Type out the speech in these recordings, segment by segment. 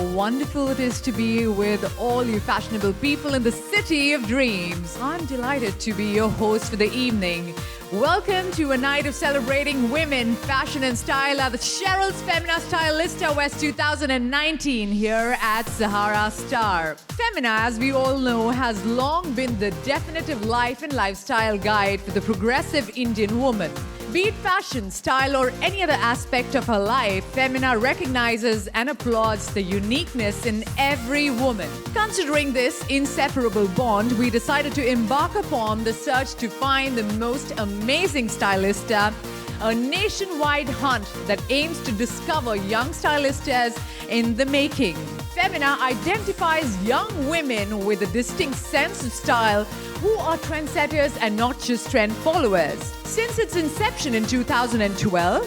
how wonderful it is to be with all you fashionable people in the city of dreams. I'm delighted to be your host for the evening. Welcome to a night of celebrating women, fashion and style at the Cheryl's Femina Stylista West 2019 here at Sahara Star. Femina, as we all know, has long been the definitive life and lifestyle guide for the progressive Indian woman. Be it fashion, style, or any other aspect of her life, Femina recognizes and applauds the uniqueness in every woman. Considering this inseparable bond, we decided to embark upon the search to find the most amazing stylista, a nationwide hunt that aims to discover young stylistas in the making. Femina identifies young women with a distinct sense of style who are trendsetters and not just trend followers. Since its inception in 2012,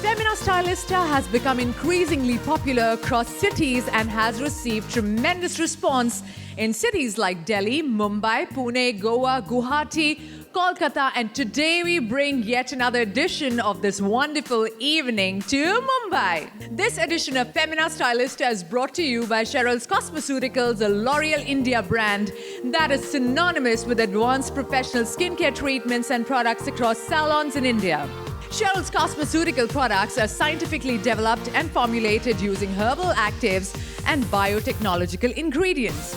Femina Stylista has become increasingly popular across cities and has received tremendous response in cities like Delhi, Mumbai, Pune, Goa, Guwahati, Kolkata, and today we bring yet another edition of this wonderful evening to Mumbai. This edition of Femina Stylista is brought to you by Cheryl's Cosmeceuticals, a L'Oreal India brand that is synonymous with advanced professional skincare treatments and products across salons in India. Cheryl's cosmeceutical products are scientifically developed and formulated using herbal actives and biotechnological ingredients.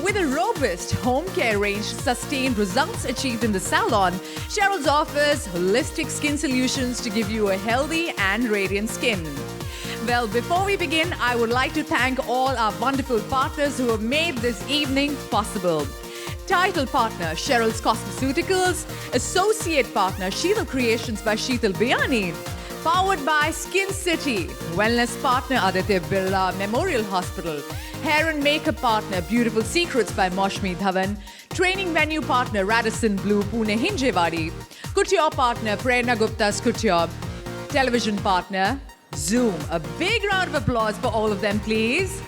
With a robust home care range, sustained results achieved in the salon, Cheryl's offers holistic skin solutions to give you a healthy and radiant skin. Well, before we begin, I would like to thank all our wonderful partners who have made this evening possible. Title partner, Cheryl's Cosmeceuticals. Associate partner, Sheetal Creations by Sheetal Biyani. Powered by Skin City. Wellness partner, Aditya Birla Memorial Hospital. Hair and makeup partner, Beautiful Secrets by Moshmi Dhawan. Training venue partner, Radisson Blue, Pune Hinjewadi. Couture partner, Prerna Gupta's Couture. Television partner, Zoom. A big round of applause for all of them, please.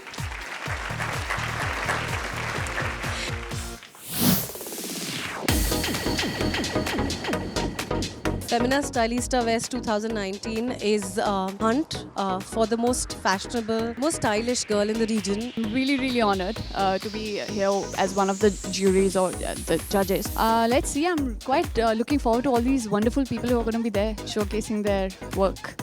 Femina Stylista West 2019 is a hunt for the most fashionable, most stylish girl in the region. I'm really honored to be here as one of the juries or the judges. Let's see, I'm quite looking forward to all these wonderful people who are going to be there showcasing their work.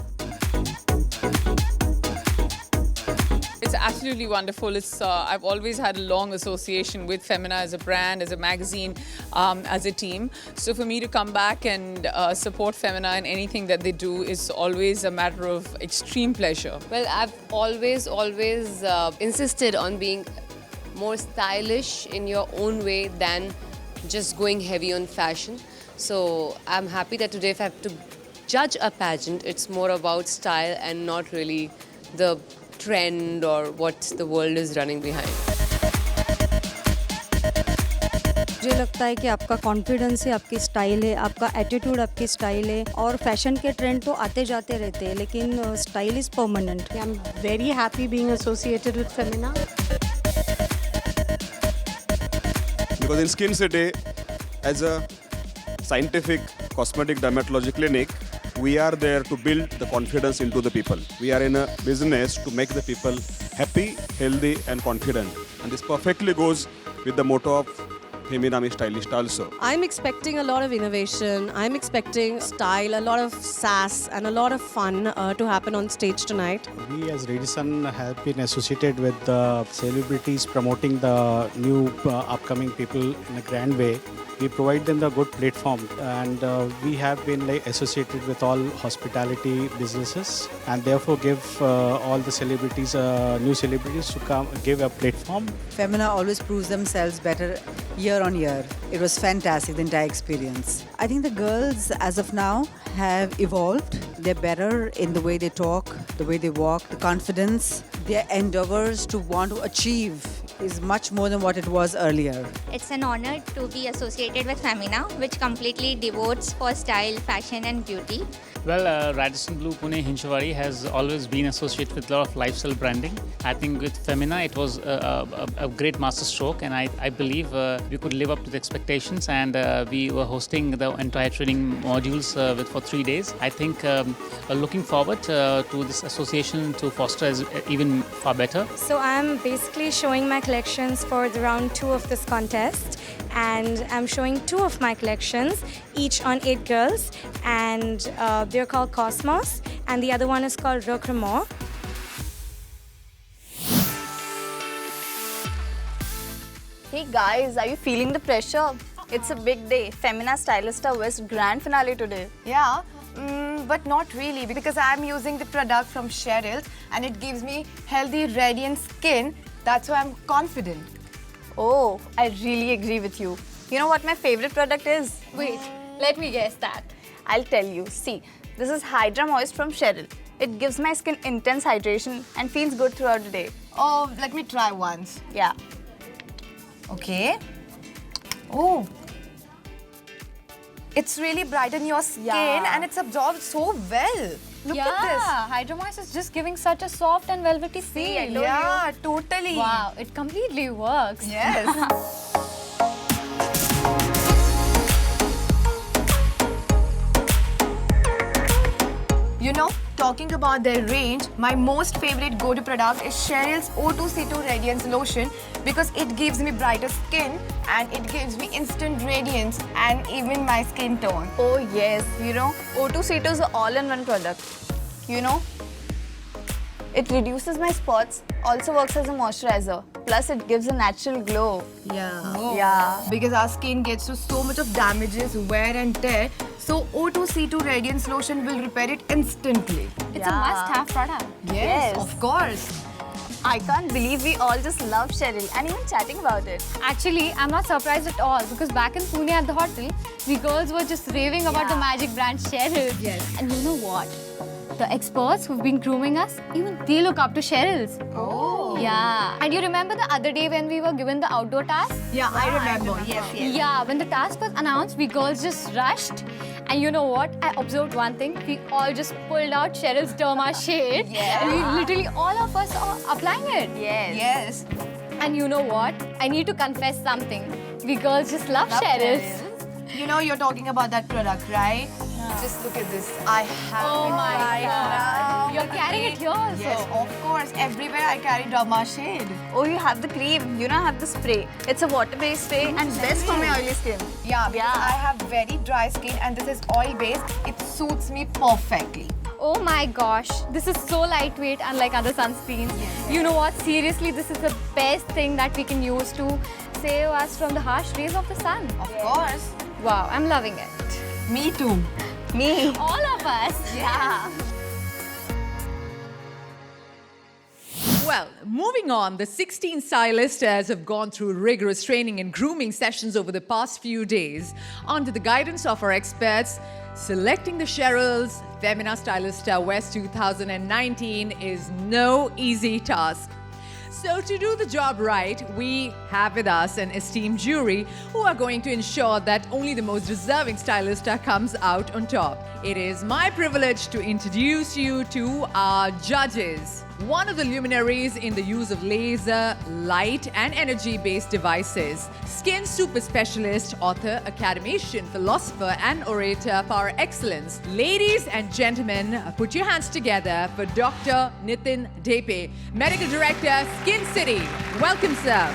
It's absolutely wonderful. I've always had a long association with Femina as a brand, as a magazine, as a team. So for me to come back and support Femina in anything that they do is always a matter of extreme pleasure. Well, I've always insisted on being more stylish in your own way than just going heavy on fashion. So I'm happy that today if I have to judge a pageant, it's more about style and not really the trend or what the world is running behind. मुझे लगता है कि आपका confidence है, आपकी style है, आपका attitude आपकी स्टाइल है और फैशन के ट्रेंड तो आते जाते रहते हैं लेकिन style is permanent. I'm very happy being associated with Femina. Because in Skin City, as a scientific cosmetic dermatology clinic, we are there to build the confidence into the people. We are in a business to make the people happy, healthy and confident. And this perfectly goes with the motto of Femina Stylist also. I'm expecting a lot of innovation. I'm expecting style, a lot of sass and a lot of fun to happen on stage tonight. We as Radisson have been associated with celebrities promoting the new upcoming people in a grand way. We provide them the good platform and we have been associated with all hospitality businesses and therefore give all the celebrities, new celebrities to come give a platform. Femina always proves themselves better year on year. It was fantastic, the entire experience. I think the girls as of now have evolved. They're better in the way they talk, the way they walk, the confidence, their endeavors to want to achieve is much more than what it was earlier. It's an honor to be associated with Femina, which completely devotes for style, fashion and beauty. Well, Radisson Blu Pune Hinchwadi has always been associated with a lot of lifestyle branding. I think with Femina it was a great masterstroke, and I believe we could live up to the expectations, and we were hosting the entire training modules for 3 days. I think looking forward to this association to foster as even far better. So I'm basically showing my collections for the round 2 of this contest, and I'm showing 2 of my collections, each on 8 girls, and they're called Cosmos, and the other one is called Recremor. Hey guys, are you feeling the pressure? It's a big day. Femina Stylista West grand finale today. Yeah, but not really, because I'm using the product from Cheryl and it gives me healthy, radiant skin. That's why I'm confident. Oh, I really agree with you. You know what my favorite product is? Wait, let me guess that. I'll tell you. See, this is Hydra Moist from Cheryl. It gives my skin intense hydration and feels good throughout the day. Oh, let me try once. Yeah. Okay. Oh. It's really brighten your skin and it's absorbed so well. Look at this. Hydra Moist is just giving such a soft and velvety feel. Yeah, totally. Wow, it completely works. Yes. You know, talking about their range, my most favorite go-to product is Cheryl's O2C2 Radiance Lotion because it gives me brighter skin and it gives me instant radiance and even my skin tone. Oh yes, you know, O2C2 is an all-in-one product. You know, it reduces my spots, also works as a moisturizer. Plus, it gives a natural glow. Yeah. Yeah. Because our skin gets to so much of damages, wear and tear. So O2C2 Radiance Lotion will repair it instantly. It's a must-have product. Yes, of course. I can't believe we all just love Cheryl and even chatting about it. Actually, I'm not surprised at all because back in Pune at the hotel, we girls were just raving about the magic brand Cheryl. Yes. And you know what? The experts who've been grooming us, even they look up to Cheryl's. Oh. Yeah. And you remember the other day when we were given the outdoor task? Yeah, I remember. Yes. Yeah, when the task was announced, we girls just rushed. And you know what? I observed one thing. We all just pulled out Cheryl's Derma shade. Yeah. And we literally, all of us are applying it. Yes. And you know what? I need to confess something. We girls just love Cheryl's. You know you're talking about that product, right? Just look at this. I have Oh it my right God. now. You're carrying it here also. Yes, of course. Everywhere I carry Derma shade. Oh, you have the cream. You know, I have the spray. It's a water-based spray and best for my oily skin. Yeah, because I have very dry skin and this is oil-based. It suits me perfectly. Oh my gosh, this is so lightweight unlike other sunscreens. You know what? Seriously, this is the best thing that we can use to save us from the harsh rays of the sun. Of course. Wow, I'm loving it. Me too. Me. All of us. Yeah. Well, moving on, the 16 stylistas have gone through rigorous training and grooming sessions over the past few days. Under the guidance of our experts, selecting the Cheryl's Femina Stylista West 2019 is no easy task. So to do the job right, we have with us an esteemed jury who are going to ensure that only the most deserving stylista comes out on top. It is my privilege to introduce you to our judges. One of the luminaries in the use of laser, light and energy-based devices. Skin super specialist, author, academician, philosopher and orator par excellence. Ladies and gentlemen, put your hands together for Dr. Nitin Depe, Medical Director, Skin City. Welcome, sir.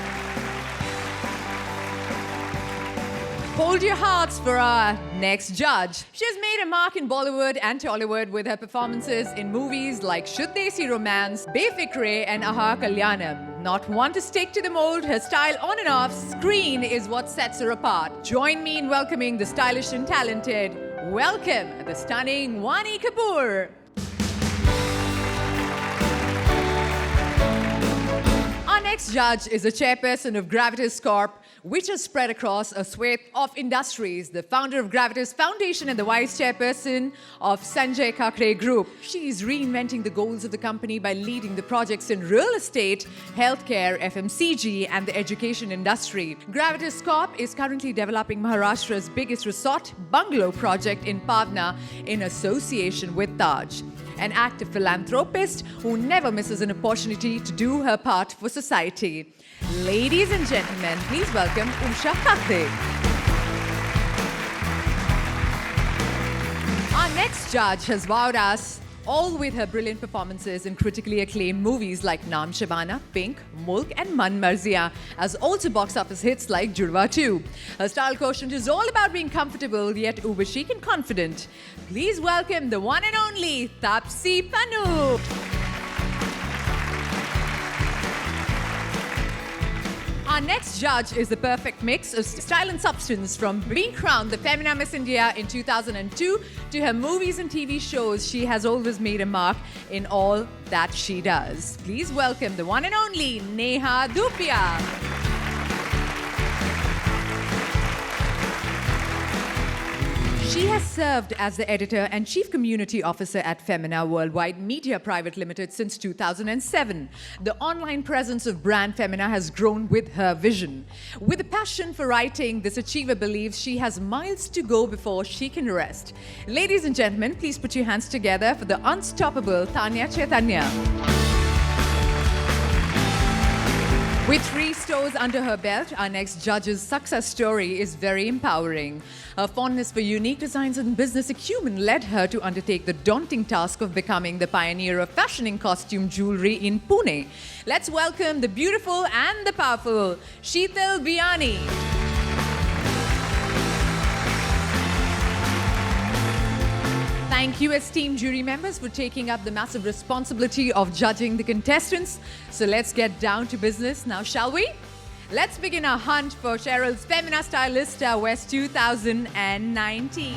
Hold your hearts for our next judge. She's made a mark in Bollywood and Tollywood with her performances in movies like Shuddh Desi Romance, Befikre and Aha Kalyanam. Not one to stick to the mold, her style on and off screen is what sets her apart. Join me in welcoming the stylish and talented. Welcome, the stunning Wani Kapoor. Our next judge is the chairperson of Gravitas Corp, which has spread across a swathe of industries. The founder of Gravitas Foundation and the vice chairperson of Sanjay Kakre Group. She is reinventing the goals of the company by leading the projects in real estate, healthcare, FMCG, and the education industry. Gravitas Corp is currently developing Maharashtra's biggest resort bungalow project in Pavna in association with Taj. An active philanthropist who never misses an opportunity to do her part for society. Ladies and gentlemen, please welcome Usha Kakde. Our next judge has wowed us all with her brilliant performances in critically acclaimed movies like Naam Shabana, Pink, Mulk and Man Marziya, as also box office hits like Judwa 2. Her style quotient is all about being comfortable yet uber chic and confident. Please welcome the one and only Taapsee Pannu. Our next judge is the perfect mix of style and substance, from being crowned the Femina Miss India in 2002 to her movies and TV shows. She has always made a mark in all that she does. Please welcome the one and only Neha Dhupia. She has served as the editor and chief community officer at Femina Worldwide Media Private Limited since 2007. The online presence of brand Femina has grown with her vision. With a passion for writing, this achiever believes she has miles to go before she can rest. Ladies and gentlemen, please put your hands together for the unstoppable Tanya Chaitanya. With 3 stores under her belt, our next judge's success story is very empowering. Her fondness for unique designs and business acumen led her to undertake the daunting task of becoming the pioneer of fashioning costume jewelry in Pune. Let's welcome the beautiful and the powerful Sheetal Biyani. Thank you, esteemed jury members, for taking up the massive responsibility of judging the contestants. So let's get down to business now, shall we? Let's begin our hunt for Cheryl's Femina Stylista West 2019.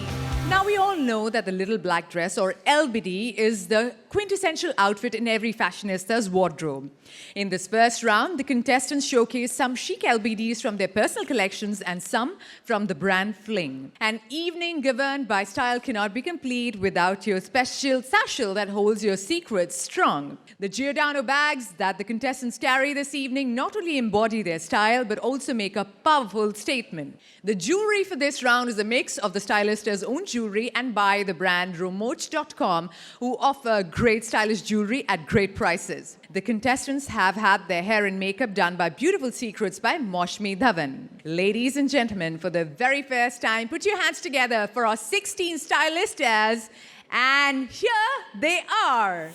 Now, we all know that the little black dress, or LBD, is the quintessential outfit in every fashionista's wardrobe. In this first round, the contestants showcase some chic LBDs from their personal collections and some from the brand Fling. An evening governed by style cannot be complete without your special satchel that holds your secrets strong. The Giordano bags that the contestants carry this evening not only embody their style, but also make a powerful statement. The jewelry for this round is a mix of the stylista's own jewelry and by the brand Romoch.com, who offer great stylish jewelry at great prices. The contestants have had their hair and makeup done by Beautiful Secrets by Moshmi Dhawan. Ladies and gentlemen, for the very first time, put your hands together for our 16 stylistas, and here they are.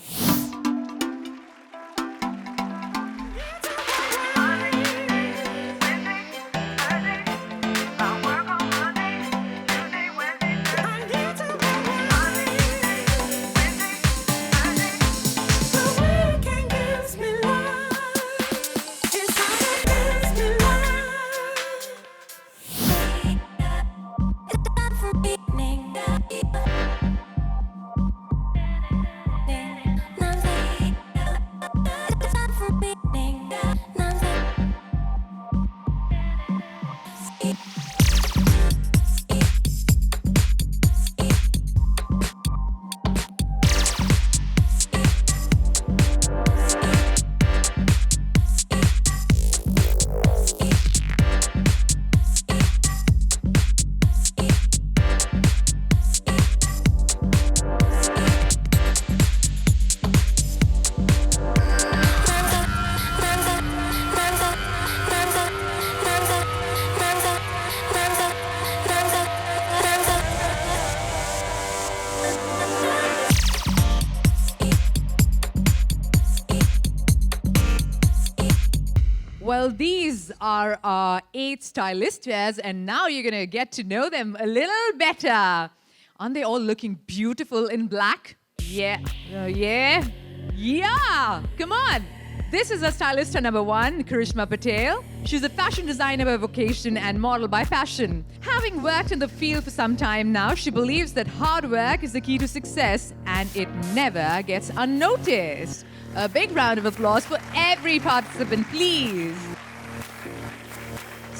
Well, these are our 8 stylistas, and now you're going to get to know them a little better. Aren't they all looking beautiful in black? Yeah. Yeah. Come on. This is our stylista number 1, Karishma Patel. She's a fashion designer by vocation and model by passion. Having worked in the field for some time now, she believes that hard work is the key to success and it never gets unnoticed. A big round of applause for every participant, please.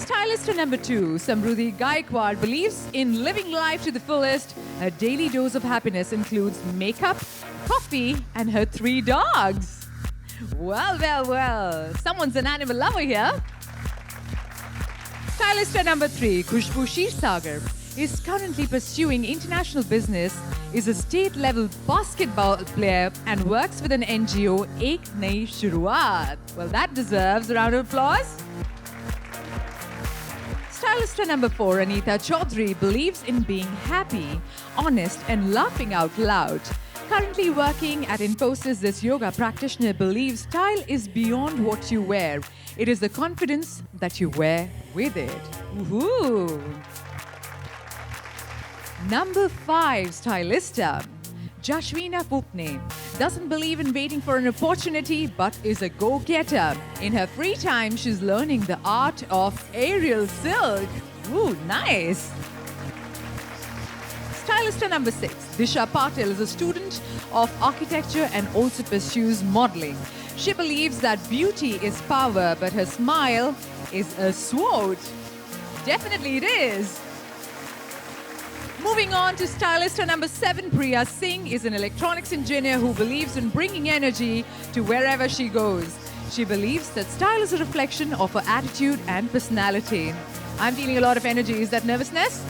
Stylist number 2, Samruddhi Gaikwad, believes in living life to the fullest. Her daily dose of happiness includes makeup, coffee, and her 3 dogs. Well, well, well. Someone's an animal lover here. Stylist number 3, Khushbu Shirsagar, is currently pursuing international business, is a state-level basketball player, and works with an NGO, Ek Nayi Shuruaat. Well, that deserves a round of applause. Stylist number 4, Anita Chaudhary, believes in being happy, honest, and laughing out loud. Currently working at Infosys, this yoga practitioner believes style is beyond what you wear. It is the confidence that you wear with it. Woohoo! Number 5, Stylista. Jashwina Pupne doesn't believe in waiting for an opportunity but is a go-getter. In her free time, she's learning the art of aerial silk. Ooh, nice. Stylist number 6, Disha Patil, is a student of architecture and also pursues modeling. She believes that beauty is power, but her smile is a sword. Definitely it is. Moving on to stylist number 7, Priya Singh is an electronics engineer who believes in bringing energy to wherever she goes. She believes that style is a reflection of her attitude and personality. I'm feeling a lot of energy. Is that nervousness?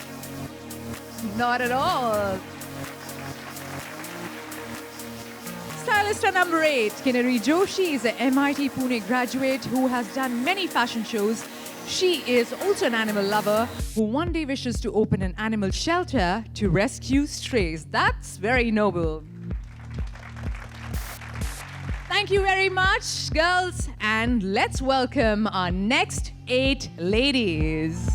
Not at all. Stylist number 8, Kinnari Joshi, is an MIT Pune graduate who has done many fashion shows. She is also an animal lover who one day wishes to open an animal shelter to rescue strays. That's very noble. Thank you very much, girls. And let's welcome our next 8 ladies.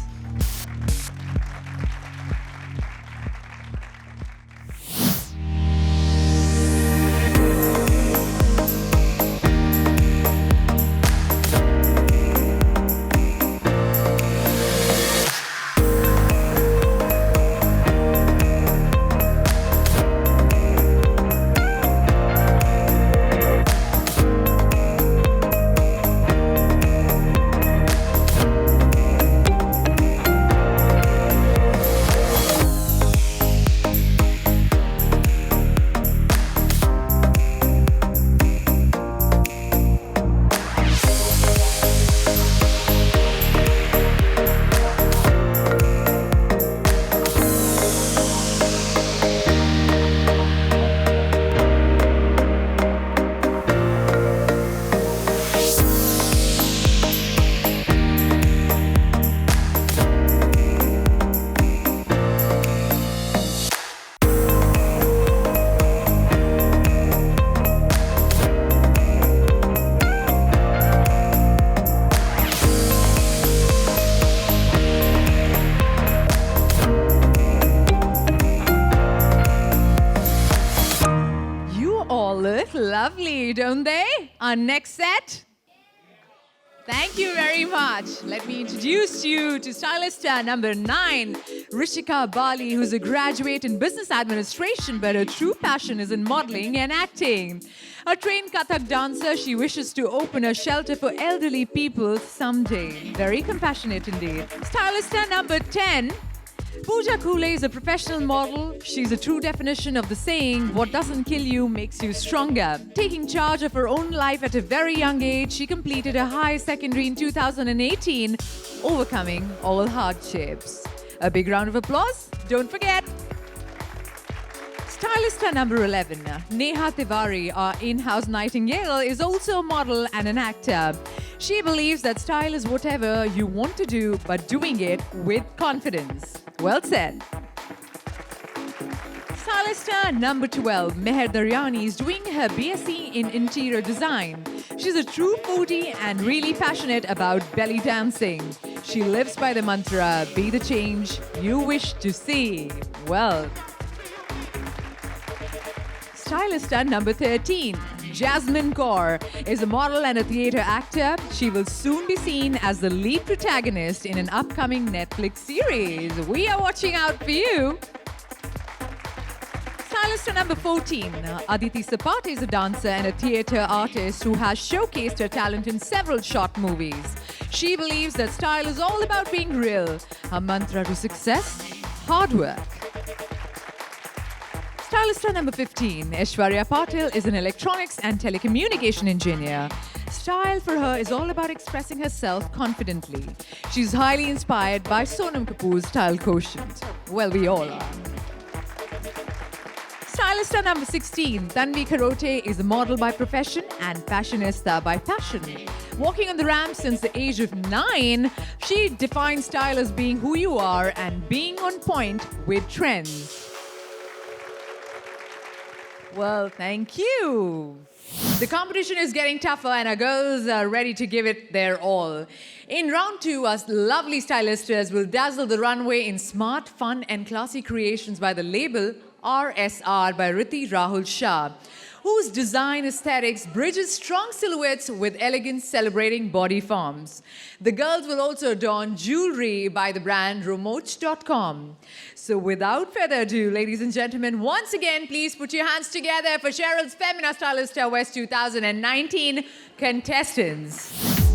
Lovely, don't they? Our next set. Thank you very much. Let me introduce you to stylist number 9, Rishika Bali, who's a graduate in business administration, but her true passion is in modeling and acting. A trained Kathak dancer, she wishes to open a shelter for elderly people someday. Very compassionate indeed. Stylist number 10, Pooja Khule is a professional model. She's a true definition of the saying, what doesn't kill you makes you stronger. Taking charge of her own life at a very young age, she completed her high secondary in 2018, overcoming all hardships. A big round of applause. Don't forget. Stylist number 11, Neha Tiwari, our in-house nightingale, is also a model and an actor. She believes that style is whatever you want to do, but doing it with confidence. Well said. Stylist number 12, Meher Daryani, is doing her BSc in interior design. She's a true foodie and really passionate about belly dancing. She lives by the mantra, be the change you wish to see. Well. Stylist number 13, Jasmine Kaur, is a model and a theatre actor. She will soon be seen as the lead protagonist in an upcoming Netflix series. We are watching out for you. Stylist number 14, Aditi Sapati, is a dancer and a theatre artist who has showcased her talent in several short movies. She believes that style is all about being real. Her mantra to success? Hard work. Stylista number 15, Aishwarya Patil, is an electronics and telecommunication engineer. Style for her is all about expressing herself confidently. She's highly inspired by Sonam Kapoor's style quotient. Well, we all are. Stylista number 16, Tanvi Kharote, is a model by profession and fashionista by passion. Walking on the ramp since the age of 9, she defines style as being who you are and being on point with trends. Well, thank you. The competition is getting tougher and our girls are ready to give it their all. In round 2, our lovely stylistas will dazzle the runway in smart, fun and classy creations by the label RSR by Riti Rahul Shah, whose design aesthetics bridges strong silhouettes with elegance celebrating body forms. The girls will also adorn jewelry by the brand Romoch.com. So without further ado, ladies and gentlemen, once again, please put your hands together for Cheryl's Femina Stylista West 2019 contestants.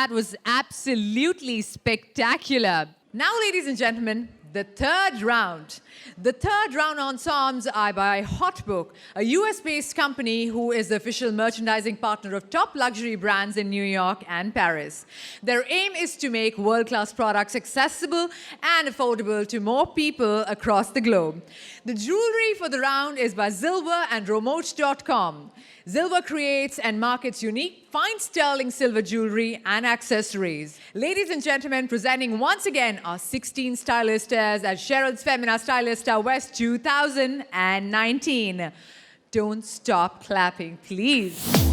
That was absolutely spectacular. Now, ladies and gentlemen, the third round. The third round ensembles are by Hotbook, a US-based company who is the official merchandising partner of top luxury brands in New York and Paris. Their aim is to make world-class products accessible and affordable to more people across the globe. The jewelry for the round is by Zilver and Romoch.com. Zilver creates and markets unique, fine sterling silver jewelry and accessories. Ladies and gentlemen, presenting once again our 16 stylistas at Cheryl's Femina Stylista West 2019. Don't stop clapping, please.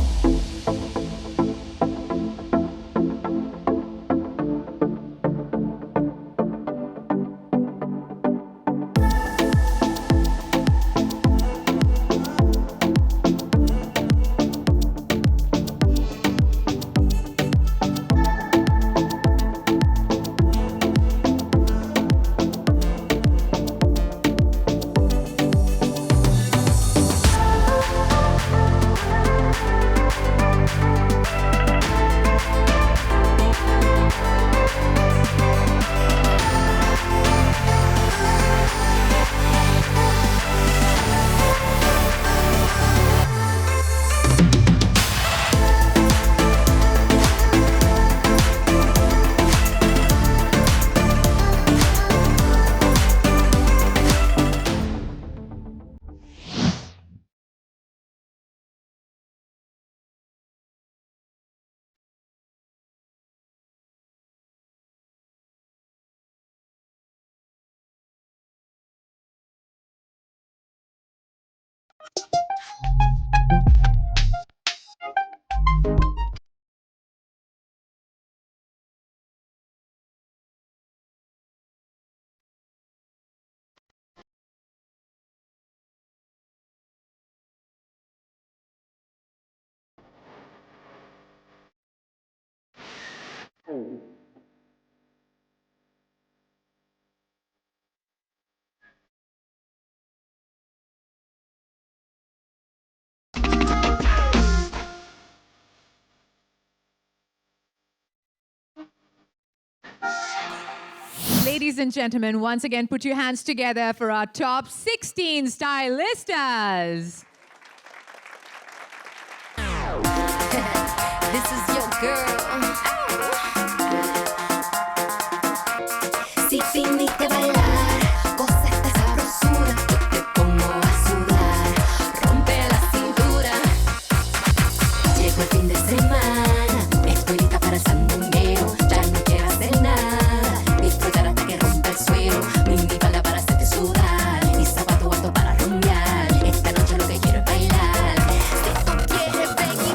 ladies and gentlemen, once again, put your hands together for our top 16 stylistas. This is your girl. Si viniste a bailar, goza esta sabrosura. Yo te pongo a sudar, rompe la cintura. Llegó el fin de semana, estoy lista para el sandungueo. Ya no quiero hacer nada, disfrutar hasta que rompa el suelo. Minifalda para hacerte sudar y zapato alto para rumbear. Esta noche lo que quiero es bailar. Si tú quieres, baby.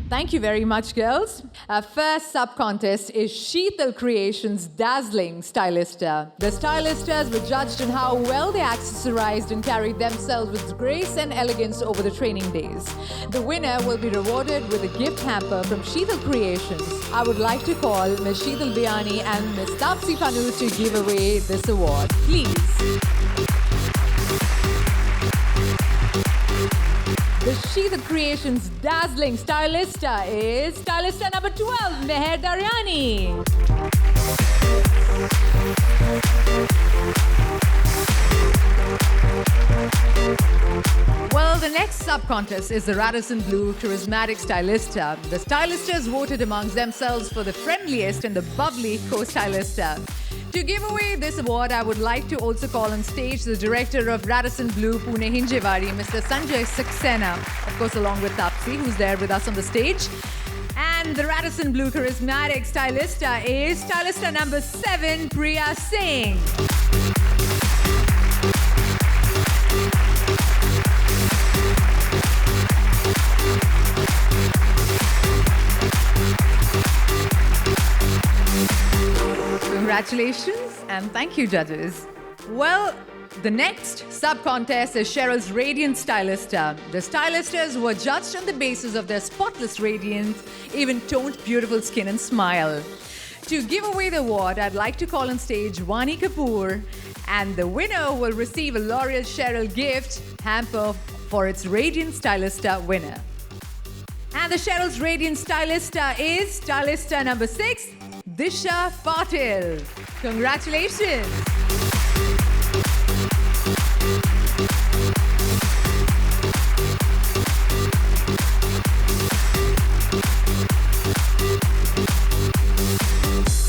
Thank you very much, girls. Our first sub-contest is Sheetal Creations' Dazzling Stylista. The stylistas were judged on how well they accessorized and carried themselves with grace and elegance over the training days. The winner will be rewarded with a gift hamper from Sheetal Creations. I would like to call Ms. Sheetal Biani and Ms. Tapsi Panu to give away this award. Please. The Sheetal Creations Dazzling Stylista is Stylista number 12, Meher Daryani. Well, the next sub-contest is the Radisson Blu Charismatic Stylista. The stylistas voted amongst themselves for the friendliest and the bubbly co-stylista. To give away this award, I would like to also call on stage the director of Radisson Blu Pune Hinjewadi, Mr. Sanjay Saxena, of course along with Tapsi, who's there with us on the stage. And the Radisson Blu Charismatic Stylista is Stylista number 7, Priya Singh. Congratulations and thank you, judges. Well, the next sub-contest is Cheryl's Radiant Stylista. The stylistas were judged on the basis of their spotless radiance, even-toned beautiful skin and smile. To give away the award, I'd like to call on stage Wani Kapoor, and the winner will receive a L'Oreal Cheryl gift hamper for its Radiant Stylista winner. And the Cheryl's Radiant Stylista is Stylista number 6, Disha Patil. Congratulations.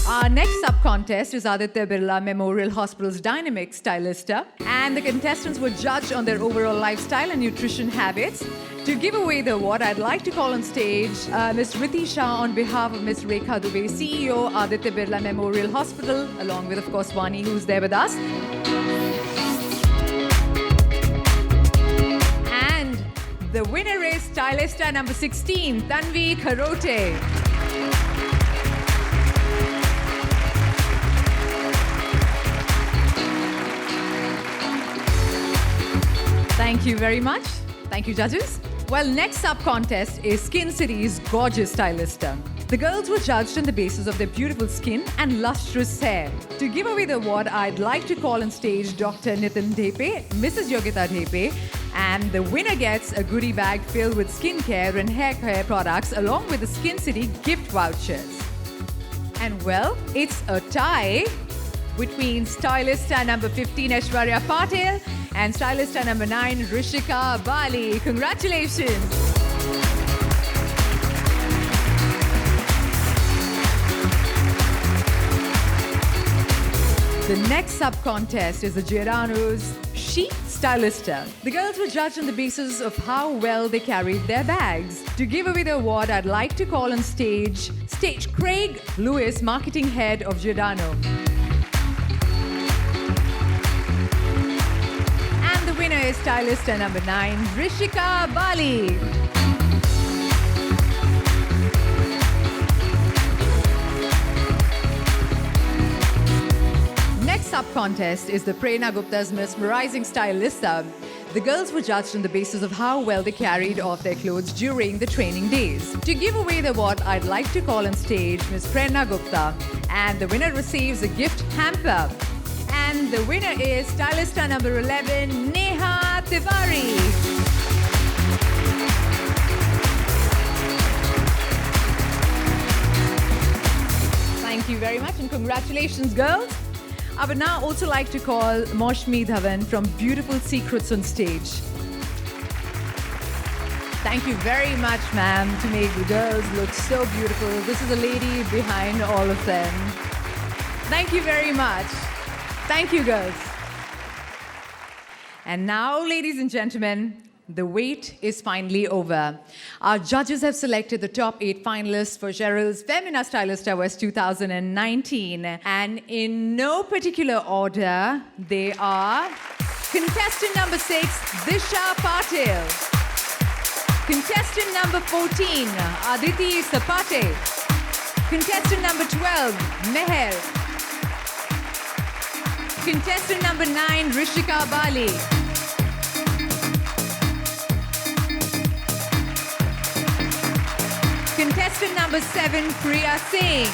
Our next sub-contest is Aditya Birla Memorial Hospital's Dynamic Stylista, and the contestants were judged on their overall lifestyle and nutrition habits. To give away the award, I'd like to call on stage Ms. Riti Shah on behalf of Ms. Rekha Dubey, CEO, Aditya Birla Memorial Hospital, along with, of course, Wani, who's there with us. And the winner is Stylista number 16, Tanvi Kharote. Thank you very much. Thank you, judges. Well, next sub-contest is Skin City's Gorgeous Stylista. The girls were judged on the basis of their beautiful skin and lustrous hair. To give away the award, I'd like to call on stage Dr. Nitin Dhepe, Mrs. Yogita Dhepe, and the winner gets a goodie bag filled with skincare and hair care products along with the Skin City gift vouchers. And well, it's a tie between stylista number 15, Aishwarya Patel, and stylista number 9, Rishika Bali. Congratulations. The next sub-contest is the Giordano's Chic Stylista. The girls were judged on the basis of how well they carried their bags. To give away the award, I'd like to call on stage Craig Lewis, marketing head of Giordano. And the winner is stylista number 9, Rishika Bali. Next sub-contest is the Prerna Gupta's Mesmerizing Stylista. The girls were judged on the basis of how well they carried off their clothes during the training days. To give away the award, I'd like to call on stage Ms. Prerna Gupta, and the winner receives a gift hamper. And the winner is stylista number 11, Neha Tiwari. very much and congratulations, girls. I would now also like to call Moshmi Dhawan from Beautiful Secrets on stage. Thank you very much, ma'am, to make the girls look so beautiful. This is the lady behind all of them. Thank you very much. Thank you, girls. And now, ladies and gentlemen, the wait is finally over. Our judges have selected the top 8 finalists for Cheryl's Femina Stylist Awards 2019. And in no particular order, they are contestant number 6, Disha Patil. Contestant number 14, Aditi Sapate. Contestant number 12, Meher. Contestant number 9, Rishika Bali. Contestant number 7, Priya Singh.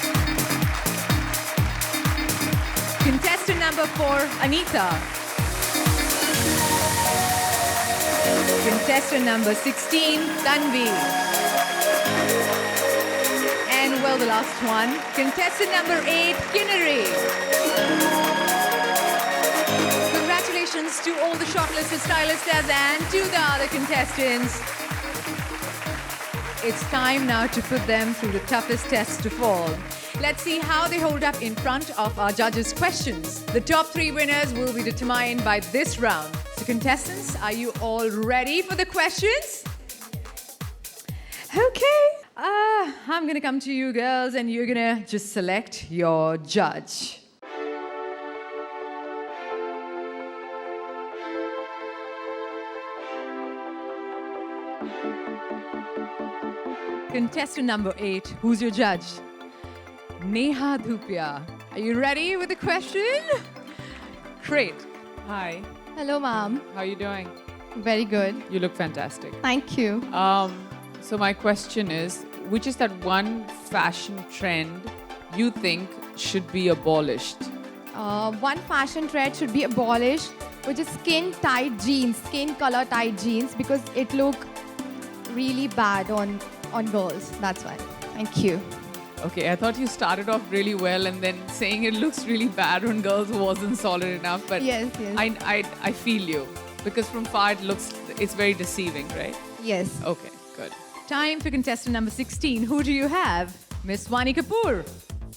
Contestant number 4, Anita. Contestant number 16, Tanvi. And well, the last one, contestant number 8, Kinnari. Congratulations to all the shortlisted stylists and to the other contestants. It's time now to put them through the toughest test of all. Let's see how they hold up in front of our judges' questions. The top 3 winners will be determined by this round. So contestants, are you all ready for the questions? Okay. I'm gonna come to you girls and you're gonna just select your judge. Contestant number 8, who's your judge? Neha Dhupia. Are you ready with the question? Great. Hi. Hello, ma'am. How are you doing? Very good. You look fantastic. Thank you. So my question is, which is that one fashion trend you think should be abolished? One fashion trend should be abolished, which is skin-tight jeans, skin color tight jeans, because it look really bad on girls. That's why. Thank you. Okay, I thought you started off really well and then saying it looks really bad on girls wasn't solid enough. But yes. I feel you. Because from far it's very deceiving, right? Yes. Okay, good. Time for contestant number 16. Who do you have? Miss Wani Kapoor.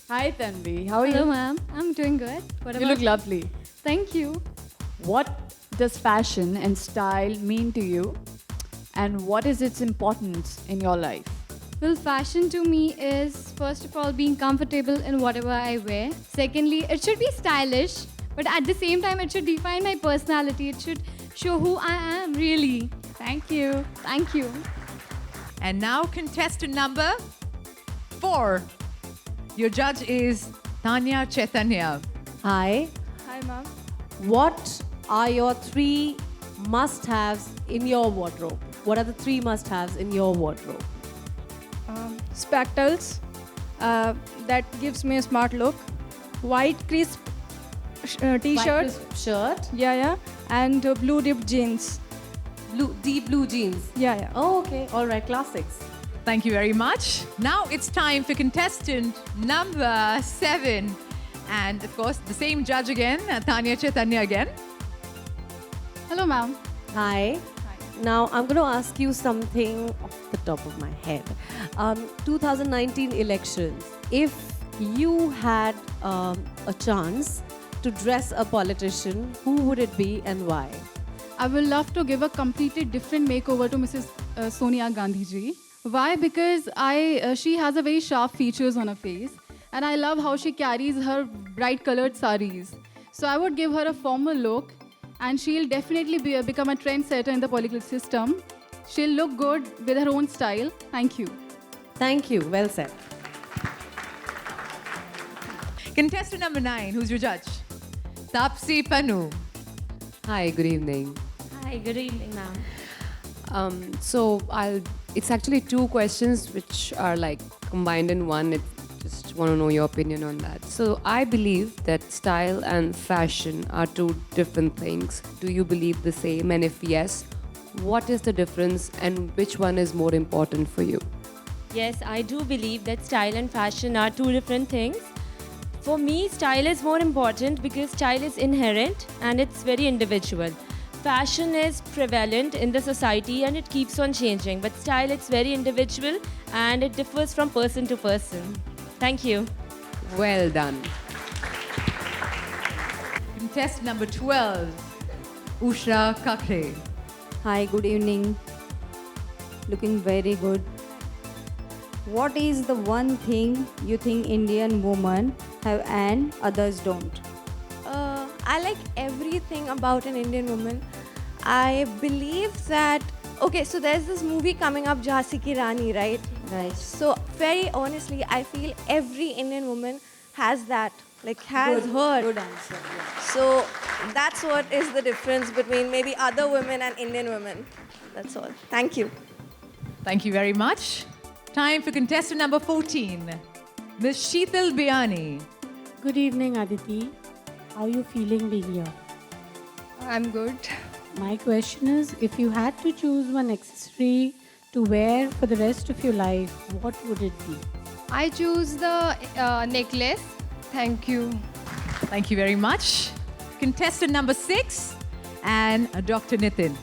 Hi, Tanvi. How are Hello, you? ma'am. I'm doing good. What You about look lovely. Thank you. What does fashion and style mean to you? And what is its importance in your life? Well, fashion to me is, first of all, being comfortable in whatever I wear. Secondly, it should be stylish, but at the same time, it should define my personality. It should show who I am, really. Thank you. Thank you. And now contestant number 4. Your judge is Tanya Chaitanya. Hi. Hi, ma'am. What are your 3 must-haves in your wardrobe? What are the 3 must-haves in your wardrobe? Spectacles, that gives me a smart look. White crisp t-shirt. White crisp shirt. Yeah. And blue dipped jeans. Deep blue jeans. Yeah. Oh, okay. All right. Classics. Thank you very much. Now it's time for contestant number 7. And of course, the same judge again, Tanya Chaitanya again. Hello, ma'am. Hi. Now, I'm going to ask you something off the top of my head. 2019 elections. If you had a chance to dress a politician, who would it be and why? I would love to give a completely different makeover to Mrs. Sonia Gandhi ji. Why? Because she has a very sharp features on her face, and I love how she carries her bright colored saris. So I would give her a formal look, and she'll definitely become a trendsetter in the political system. She'll look good with her own style. Thank you. Thank you. Well said. Contestant number 9, who's your judge? Tapsi Panu. Hi, good evening. Hi, good evening, ma'am. It's actually 2 questions which are like combined in one. I just want to know your opinion on that. So I believe that style and fashion are 2 different things. Do you believe the same? And if yes, what is the difference and which one is more important for you? Yes, I do believe that style and fashion are 2 different things. For me, style is more important because style is inherent and it's very individual. Fashion is prevalent in the society and it keeps on changing, but style it's very individual and it differs from person to person. Thank you. Well done. Contestant number 12, Usha Kakre. Hi, good evening. Looking very good. What is the one thing you think Indian women have and others don't? I like everything about an Indian woman. I believe that, okay, so there's this movie coming up, Jhansi Ki Rani, right? Right. So very honestly, I feel every Indian woman has that, like has Good, her. good answer, So that's what is the difference between maybe other women and Indian women. That's all. Thank you. Thank you very much. Time for contestant number 14, Ms. Sheetal Biani. Good evening, Aditi. How are you feeling being here? I'm good. My question is, if you had to choose one accessory to wear for the rest of your life, what would it be? I choose the necklace. Thank you. Thank you very much. Contestant number 6 and Dr. Nitin.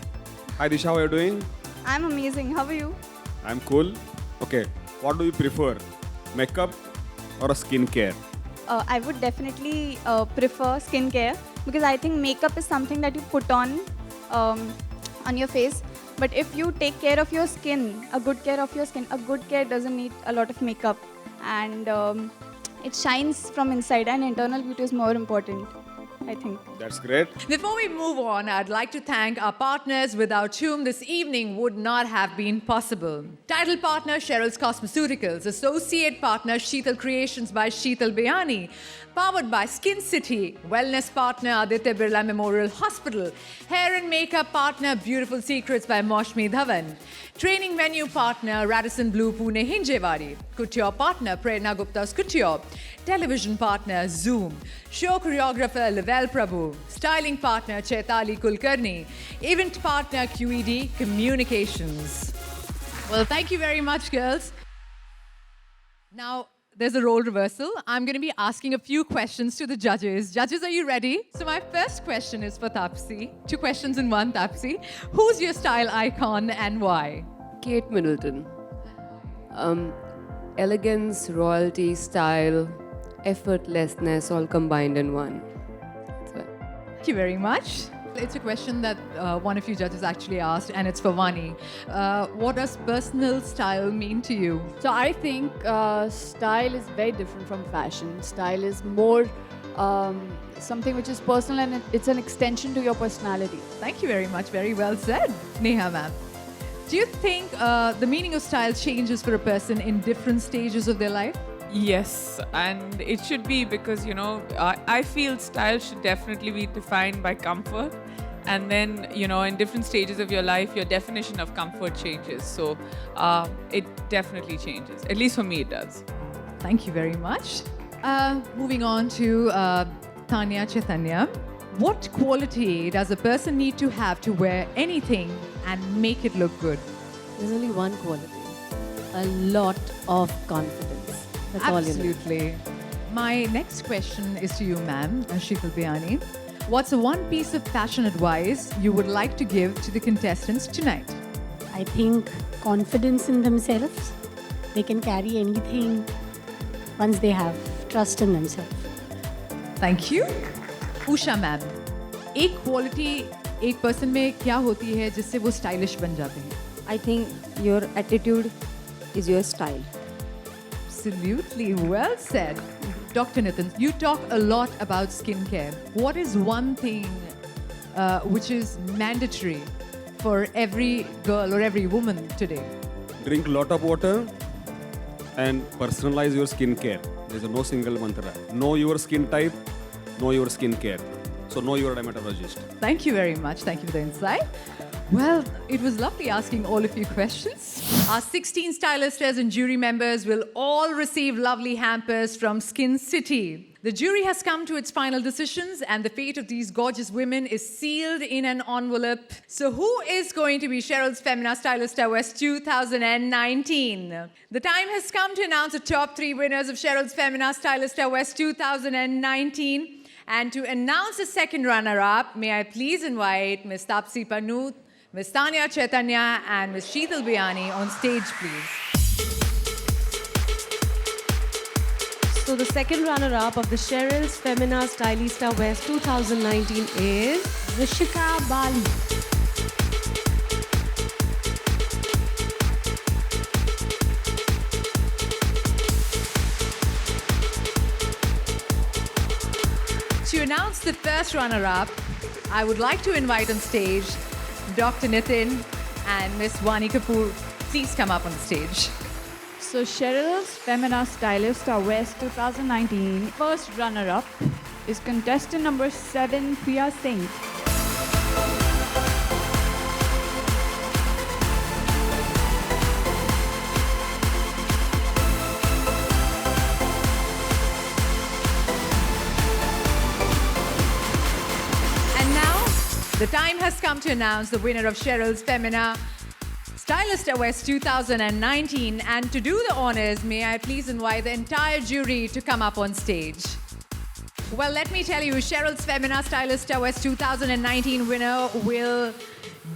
Hi Disha, how are you doing? I'm amazing. How are you? I'm cool. Okay, what do you prefer? Makeup or a skincare? I would definitely prefer skincare because I think makeup is something that you put on your face. But if you take care of your skin, a good care of your skin, a good care doesn't need a lot of makeup, and it shines from inside, and internal beauty is more important, I think. That's great. Before we move on, I'd like to thank our partners without whom this evening would not have been possible. Title partner Cheryl's Cosmeceuticals, associate partner Sheetal Creations by Sheetal Biani, powered by Skin City, wellness partner Aditya Birla Memorial Hospital, hair and makeup partner Beautiful Secrets by Moshmi Dhawan, training venue partner Radisson Blue Pune Hinjewadi, couture partner Prerna Gupta's Couture, television partner Zoom, show choreographer Lavelle Prabhu, styling partner Chaitali Kulkarni, event partner QED Communications. Well, thank you very much, girls. Now, there's a role reversal. I'm going to be asking a few questions to the judges. Judges, are you ready? So my first question is for Taapsee. 2 questions in one, Taapsee. Who's your style icon and why? Kate Middleton. Elegance, royalty, style, effortlessness all combined in one. Thank you very much. It's a question that one of you judges actually asked, and it's for Vani. What does personal style mean to you? So I think style is very different from fashion. Style is more something which is personal and it's an extension to your personality. Thank you very much. Very well said, Neha ma'am. Do you think the meaning of style changes for a person in different stages of their life? Yes, and it should be because, you know, I feel style should definitely be defined by comfort. And then, you know, in different stages of your life, your definition of comfort changes. So it definitely changes. At least for me, it does. Thank you very much. Moving on to Tanya Chaitanya. What quality does a person need to have to wear anything and make it look good? There's only one quality. A lot of confidence. That's all you need. Absolutely. My next question is to you, ma'am, Sheetal Biani. What's the one piece of fashion advice you would like to give to the contestants tonight? I think confidence in themselves. They can carry anything once they have trust in themselves. Thank you. Usha ma'am, एक quality एक person में क्या होती है जिससे वो stylish बन जाते हैं? I think your attitude is your style. Absolutely, well said. Dr. Nitin, you talk a lot about skincare. What is one thing which is mandatory for every girl or every woman today? Drink a lot of water and personalize your skincare. There's no single mantra. Know your skin type, know your skincare. So know your dermatologist. Thank you very much. Thank you for the insight. Well, it was lovely asking all of you questions. Our 16 stylists and jury members will all receive lovely hampers from Skin City. The jury has come to its final decisions, and the fate of these gorgeous women is sealed in an envelope. So who is going to be Cheryl's Femina Stylista West 2019? The time has come to announce the top 3 winners of Cheryl's Femina Stylista West 2019. And to announce the second runner-up, may I please invite Ms. Tapsi Panut, Ms. Tanya Chaitanya, and Ms. Sheetal Biani on stage, please. So the second runner-up of the Cheryl's Femina Stylista West 2019 is Rishika Bali. To announce the first runner-up, I would like to invite on stage Dr. Nitin and Ms. Wani Kapoor. Please come up on stage. So Cheryl's Femina Stylista West 2019 first runner-up is contestant number 7, Priya Singh. And now, the time has come to announce the winner of Cheryl's Femina Stylista West 2019. And to do the honors, may I please invite the entire jury to come up on stage. Well, let me tell you, Cheryl's Femina Stylista West 2019 winner will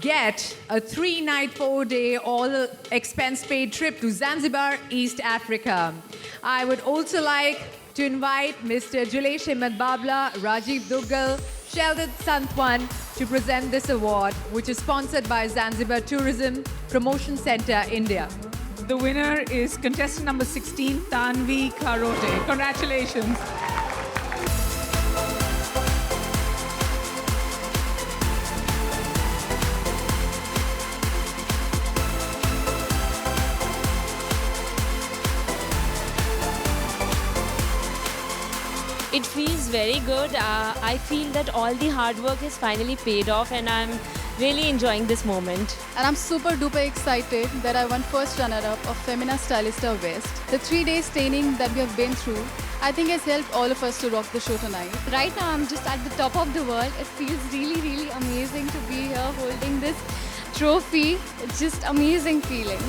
get a 3-night, 4-day, all-expense-paid trip to Zanzibar, East Africa. I would also like to invite Mr. Julesh Himmat Babla, Rajiv Duggal, Sheldon Santwan to present this award, which is sponsored by Zanzibar Tourism Promotion Center, India. The winner is contestant number 16, Tanvi Karote. Congratulations. It feels very good. I feel that all the hard work is finally paid off, and I'm really enjoying this moment. And I'm super duper excited that I won first runner-up of Femina Stylista West. The 3 days training that we have been through, I think has helped all of us to rock the show tonight. Right now, I'm just at the top of the world. It feels really, really amazing to be here holding this trophy. It's just amazing feeling.